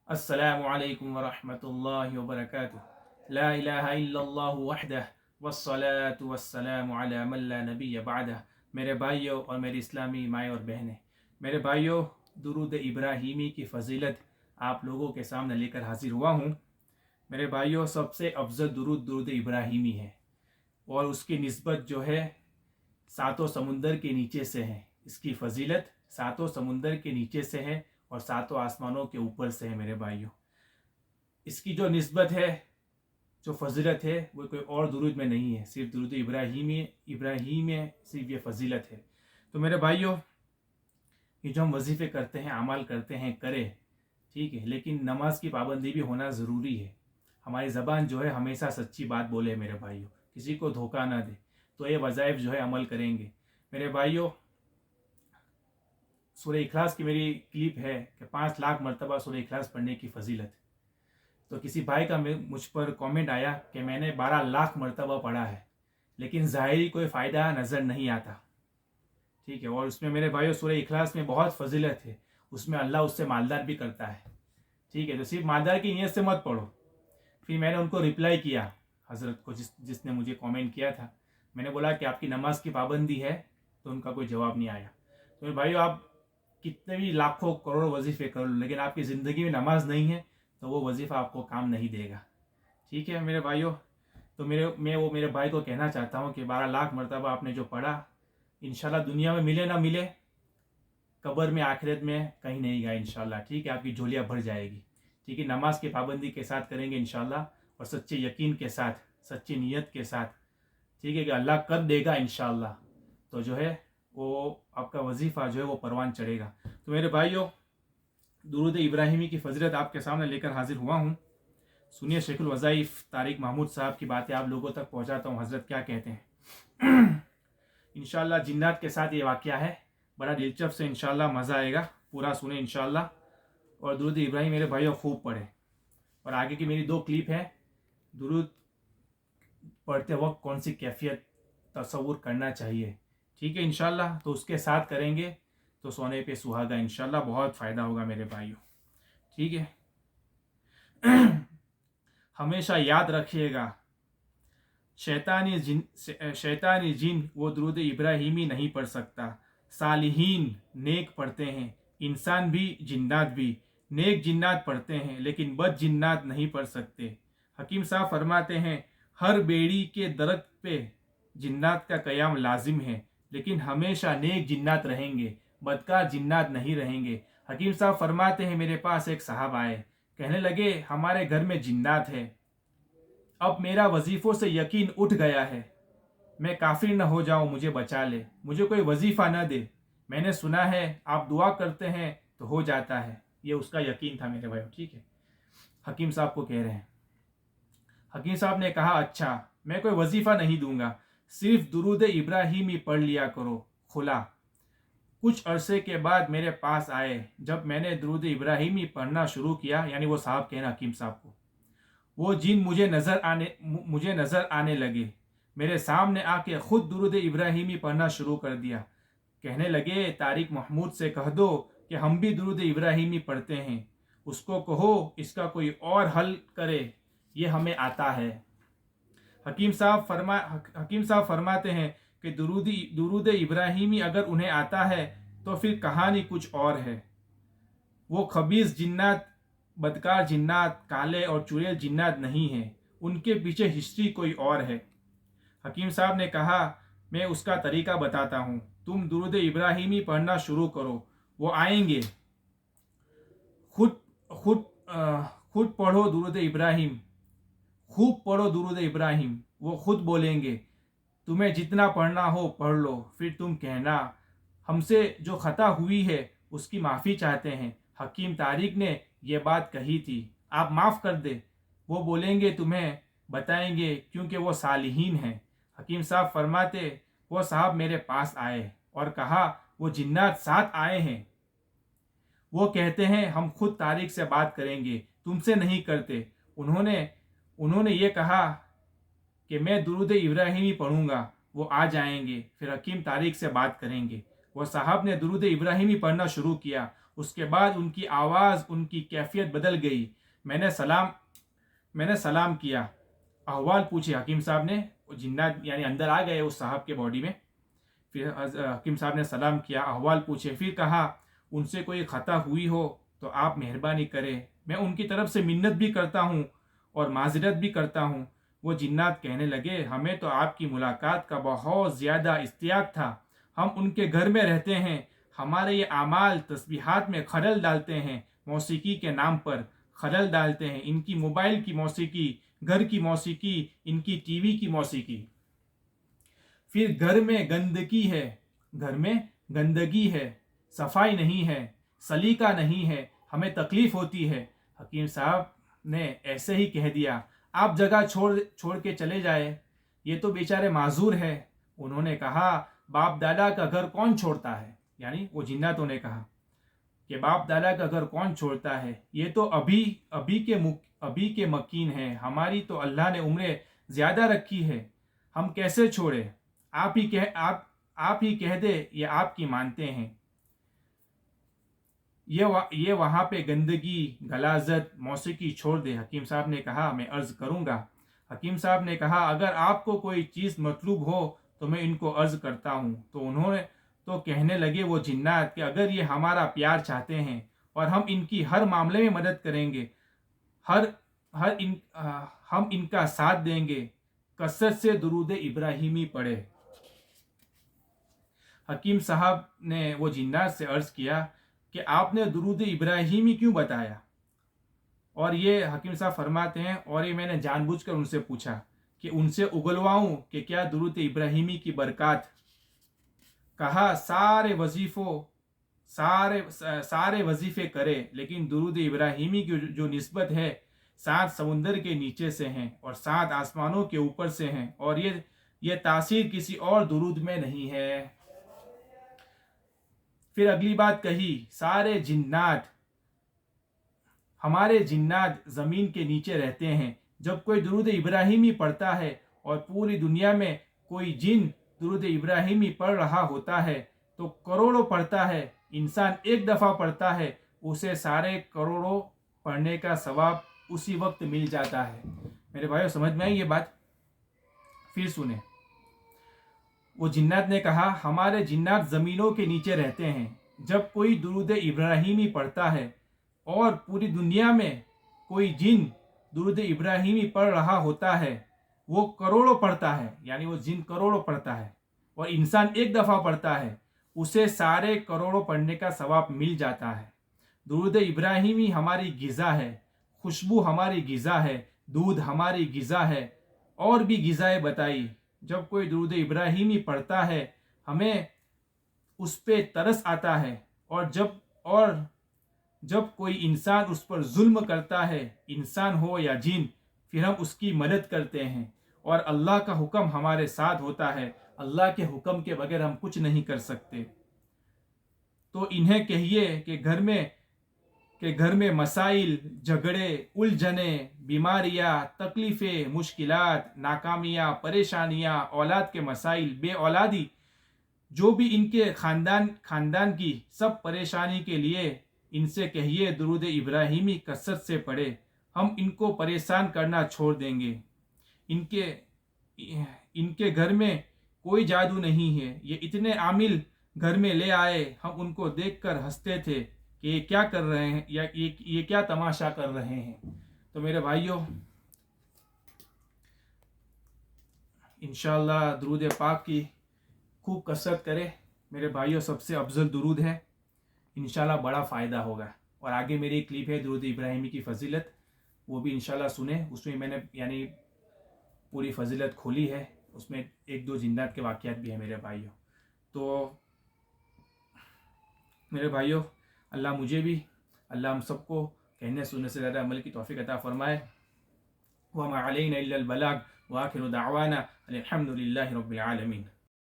अस्सलामु अलैकुम वरहमतुल्लाहि वबरकातुहू। ला इलाहा इल्लल्लाहु वहदह वस्सलातु वस्सलामु अला मन ला नबिय्य बअदह। मेरे भाइयों और मेरी इस्लामी माएँ और बहनें, मेरे भाइयों, दुरूद इब्राहीमी की फ़जीलत आप लोगों के सामने लेकर हाजिर हुआ हूँ। मेरे भाइयों, सबसे अफजल दुरूद इब्राहीमी है और उसकी निस्बत जो है सातों समुंदर के नीचे से है। इसकी फ़जीलत सातों समुंदर के नीचे से है और सातों आसमानों के ऊपर से है। मेरे भाइयों, इसकी जो निस्बत है, जो फजीलत है, वो कोई और दुरूद में नहीं है, सिर्फ दुरूद इब्राहीम में सिर्फ ये फजीलत है। तो मेरे भाइयों, ये जो हम वजीफ़े करते हैं, अमल करते हैं, करें, ठीक है, लेकिन नमाज की पाबंदी भी होना ज़रूरी है। हमारी ज़बान जो है हमेशा सच्ची बात बोले मेरे भाइयों, किसी को धोखा ना दे, तो ये वज़ाइफ जो है अमल करेंगे। मेरे भाइयों, सूरह इखलास की मेरी क्लिप है कि 5 लाख मरतबा सूरह इखलास पढ़ने की फजीलत। तो किसी भाई का मुझ पर कमेंट आया कि मैंने 12 लाख मरतबा पढ़ा है, लेकिन ज़ाहिरी कोई फ़ायदा नज़र नहीं आता, ठीक है। और उसमें मेरे भाइयों, सूरह इखलास में बहुत फजीलत है, उसमें अल्लाह उससे मालदार भी करता है, ठीक है। तो सिर्फ मालदार की नीयत से मत पढ़ो। फिर मैंने उनको रिप्लाई किया, हज़रत को, जिसने मुझे कमेंट किया था, मैंने बोला कि आपकी नमाज की पाबंदी है, तो उनका कोई जवाब नहीं आया। तो मेरे भाइयों, आप कितने भी लाखों करोड़ों वजीफ़े कर लो, लेकिन आपकी ज़िंदगी में नमाज नहीं है, तो वो वजीफ़ा आपको काम नहीं देगा, ठीक है मेरे भाइयों। तो मैं मेरे भाई को कहना चाहता हूँ कि 12 लाख मरतबा आपने जो पढ़ा, इंशाल्लाह दुनिया में मिले ना मिले, कब्र में, आखिरत में कहीं नहीं गया इंशाल्लाह, ठीक है। आपकी झोलियाँ भर जाएगी, ठीक है। नमाज की पाबंदी के साथ करेंगे इंशाल्लाह, और सच्चे यकीन के साथ, सच्ची नीयत के साथ, ठीक है, कि अल्लाह कर देगा इंशाल्लाह, तो जो है वो आपका वजीफ़ा जो है वो परवान चढ़ेगा। तो मेरे भाइयों, दुरूद इब्राहीमी की फजीलत आपके सामने लेकर हाजिर हुआ हूँ। सुनिए, शेखुल वज़ाइफ तारिक महमूद साहब की बातें आप लोगों तक पहुँचाता हूँ। हज़रत क्या कहते हैं इंशाल्लाह जिन्नात के साथ ये वाक़या है, बड़ा दिलचस्प से, इंशाल्लाह मज़ा आएगा, पूरा सुने इंशाल्लाह। और दुरूद इब्राहीम मेरे भाइयों खूब पढ़े। और आगे की मेरी 2 क्लिप है, दुरूद पढ़ते वक्त कौन सी कैफियत तसव्वुर करना चाहिए, ठीक है इंशाल्लाह। तो उसके साथ करेंगे तो सोने पे सुहागा इंशाल्लाह, बहुत फ़ायदा होगा मेरे भाइयों, ठीक है। हमेशा याद रखिएगा, शैतानी जिन वो दुरूद इब्राहीमी नहीं पढ़ सकता। सालिहीन नेक पढ़ते हैं, इंसान भी जिन्नात भी। नेक जिन्नात पढ़ते हैं, लेकिन बद जिन्नात नहीं पढ़ सकते। हकीम साहब फरमाते हैं, हर बेड़ी के दरख्त पे जिन्नात का क़याम लाजिम है, लेकिन हमेशा नेक जिन्नात रहेंगे, बदकार जिन्नात नहीं रहेंगे। हकीम साहब फरमाते हैं, मेरे पास एक साहब आए, कहने लगे हमारे घर में जिन्नात है, अब मेरा वजीफ़ों से यकीन उठ गया है, मैं काफिर न हो जाऊं, मुझे बचा ले, मुझे कोई वजीफ़ा न दे, मैंने सुना है आप दुआ करते हैं तो हो जाता है। ये उसका यकीन था मेरे भाई, ठीक है। हकीम साहब को कह रहे हैं। हकीम साहब ने कहा, अच्छा मैं कोई वजीफ़ा नहीं दूंगा, सिर्फ दुरूद इब्राहीमी पढ़ लिया करो, खुला। कुछ अरसे के बाद मेरे पास आए, जब मैंने दुरूद इब्राहीमी पढ़ना शुरू किया, यानी वो साहब कहना हकीम साहब को, वो जिन मुझे नज़र आने लगे, मेरे सामने आके खुद दुरूद इब्राहीमी पढ़ना शुरू कर दिया। कहने लगे तारिक महमूद से कह दो कि हम भी दुरूद इब्राहीमी पढ़ते हैं, उसको कहो इसका कोई और हल करे, ये हमें आता है। हकीम साहब फरमाते हैं कि दुरूद इब्राहीमी अगर उन्हें आता है तो फिर कहानी कुछ और है। वो खबीस जिन्नात, बदकार जिन्नात, काले और चुड़ैल जिन्नात नहीं है, उनके पीछे हिस्ट्री कोई और है। हकीम साहब ने कहा, मैं उसका तरीका बताता हूँ, तुम दुरूद इब्राहीमी पढ़ना शुरू करो, वो आएंगे। खुद खुद खुद पढ़ो दुरूद इब्राहीम, खूब पढ़ो दुरूद इब्राहीम, वो खुद बोलेंगे, तुम्हें जितना पढ़ना हो पढ़ लो, फिर तुम कहना हमसे जो खता हुई है उसकी माफ़ी चाहते हैं, हकीम तारिक ने ये बात कही थी, आप माफ़ कर दे। वो बोलेंगे तुम्हें बताएंगे, क्योंकि वो सालिहीन हैं। हकीम साहब फरमाते, वो साहब मेरे पास आए और कहा वो जिन्नात साथ आए हैं, वो कहते हैं हम खुद तारिक से बात करेंगे, तुमसे नहीं करते। उन्होंने ये कहा कि मैं दुरूद इब्राहीमी पढ़ूंगा, वो आ जाएंगे, फिर हकीम तारिक से बात करेंगे। वो साहब ने दुरूद इब्राहीमी पढ़ना शुरू किया, اس کے بعد ان کی آواز، ان کی کیفیت بدل گئی. میں نے سلام کیا، احوال پوچھے حکیم صاحب نے. جنات یعنی اندر آ گئے اس صاحب کے باڈی میں. پھر حکیم صاحب نے سلام کیا، احوال پوچھے. پھر کہا ان سے کوئی خطا ہوئی ہو تو آپ مہربانی کریں، میں ان کی طرف سے منت بھی کرتا ہوں اور معذرت بھی کرتا ہوں. وہ جنات کہنے لگے ہمیں تو آپ کی ملاقات کا بہت زیادہ اشتیاق تھا. ہم ان کے گھر میں رہتے ہیں، ہمارے یہ اعمال تسبیحات میں خلل ڈالتے ہیں، موسیقی کے نام پر خلل ڈالتے ہیں. ان کی موبائل کی موسیقی، گھر کی موسیقی، ان کی ٹی وی کی موسیقی. پھر گھر میں گندگی ہے، صفائی نہیں ہے، سلیقہ نہیں ہے، ہمیں تکلیف ہوتی ہے. حکیم صاحب نے ایسے ہی کہہ دیا آپ جگہ چھوڑ کے چلے جائے، یہ تو بیچارے معذور ہے. انہوں نے کہا باپ دادا کا گھر کون چھوڑتا ہے، یعنی وہ جناتوں نے کہا کہ باپ دادا کا گھر کون چھوڑتا ہے، یہ تو ابھی کے مکین ہیں، ہماری تو اللہ نے عمریں زیادہ رکھی ہے، ہم کیسے چھوڑے. آپ ہی کہہ دے یہ آپ کی مانتے ہیں. یہ وہاں پہ گندگی، غلاظت، موسیقی چھوڑ دے. حکیم صاحب نے کہا میں عرض کروں گا. حکیم صاحب نے کہا اگر آپ کو کوئی چیز مطلوب ہو تو میں ان کو عرض کرتا ہوں. تو انہوں نے تو کہنے لگے وہ جنات کہ اگر یہ ہمارا پیار چاہتے ہیں اور ہم ان کی ہر معاملے میں مدد کریں گے، ہم ان کا ساتھ دیں گے، کثرت سے درود ابراہیمی پڑھے. حکیم صاحب نے وہ جنات سے عرض کیا کہ آپ نے درود ابراہیمی کیوں بتایا؟ اور یہ حکیم صاحب فرماتے ہیں اور یہ میں نے جان بوجھ کر ان سے پوچھا کہ ان سے اگلواؤں کہ کیا درود ابراہیمی کی برکات. کہا سارے وظیفے کرے لیکن درود ابراہیمی کی جو نسبت ہے 7 سمندر کے نیچے سے ہیں اور 7 آسمانوں کے اوپر سے ہیں، اور یہ تاثیر کسی اور درود میں نہیں ہے. پھر اگلی بات کہی ہمارے جنات زمین کے نیچے رہتے ہیں. جب کوئی درود ابراہیمی پڑھتا ہے اور پوری دنیا میں کوئی جن درود ابراہیمی پڑھ رہا ہوتا ہے تو کروڑوں پڑھتا ہے، انسان ایک دفعہ پڑھتا ہے، اسے سارے کروڑوں پڑھنے کا ثواب اسی وقت مل جاتا ہے. میرے بھائیو سمجھ میں آئی یہ بات؟ پھر سنیں. وہ جنات نے کہا ہمارے جنات زمینوں کے نیچے رہتے ہیں. جب کوئی درود ابراہیمی پڑھتا ہے اور پوری دنیا میں کوئی جن درود ابراہیمی پڑھ رہا ہوتا ہے، وہ کروڑوں پڑھتا ہے، یعنی وہ جن کروڑوں پڑھتا ہے اور انسان ایک دفعہ پڑھتا ہے، اسے سارے کروڑوں پڑھنے کا ثواب مل جاتا ہے. درود ابراہیمی ہماری غذا ہے، خوشبو ہماری غذا ہے، دودھ ہماری غذا ہے، اور بھی غذائیں بتائی. جب کوئی درود ابراہیمی پڑھتا ہے ہمیں اس پہ ترس آتا ہے، اور جب کوئی انسان اس پر ظلم کرتا ہے، انسان ہو یا جن، پھر ہم اس کی مدد کرتے ہیں اور اللہ کا حکم ہمارے ساتھ ہوتا ہے. اللہ کے حکم کے بغیر ہم کچھ نہیں کر سکتے. تو انہیں کہیے کہ گھر میں مسائل، جھگڑے، الجھنیں، بیماریاں، تکلیفیں، مشکلات، ناکامیاں، پریشانیاں، اولاد کے مسائل، بے اولادی، جو بھی ان کے خاندان کی سب پریشانی کے لیے ان سے کہیے درود ابراہیمی کثرت سے پڑھے، ہم ان کو پریشان کرنا چھوڑ دیں گے. ان کے گھر میں کوئی جادو نہیں ہے، یہ اتنے عامل گھر میں لے آئے، ہم ان کو دیکھ کر ہنستے تھے کہ یہ کیا کر رہے ہیں، یا یہ کیا تماشا کر رہے ہیں. تو میرے بھائیوں انشاءاللہ درود پاک کی خوب کثرت کرے. میرے بھائیوں سب سے افضل درود ہے، انشاءاللہ بڑا فائدہ ہوگا. اور آگے میری ایک کلپ ہے درود ابراہیمی کی فضیلت، وہ بھی انشاءاللہ سنیں. اس میں میں نے یعنی پوری فضیلت کھولی ہے، اس میں 1-2 جنات کے واقعات بھی ہیں میرے بھائیوں. تو میرے بھائیوں اللہ مجھے بھی، اللہ ہم سب کو کہنے سننے سے زیادہ عمل کی توفیق عطا فرمائے. وما علینا الا البلاغ، وآخر دعوانا الحمد للہ رب العالمین.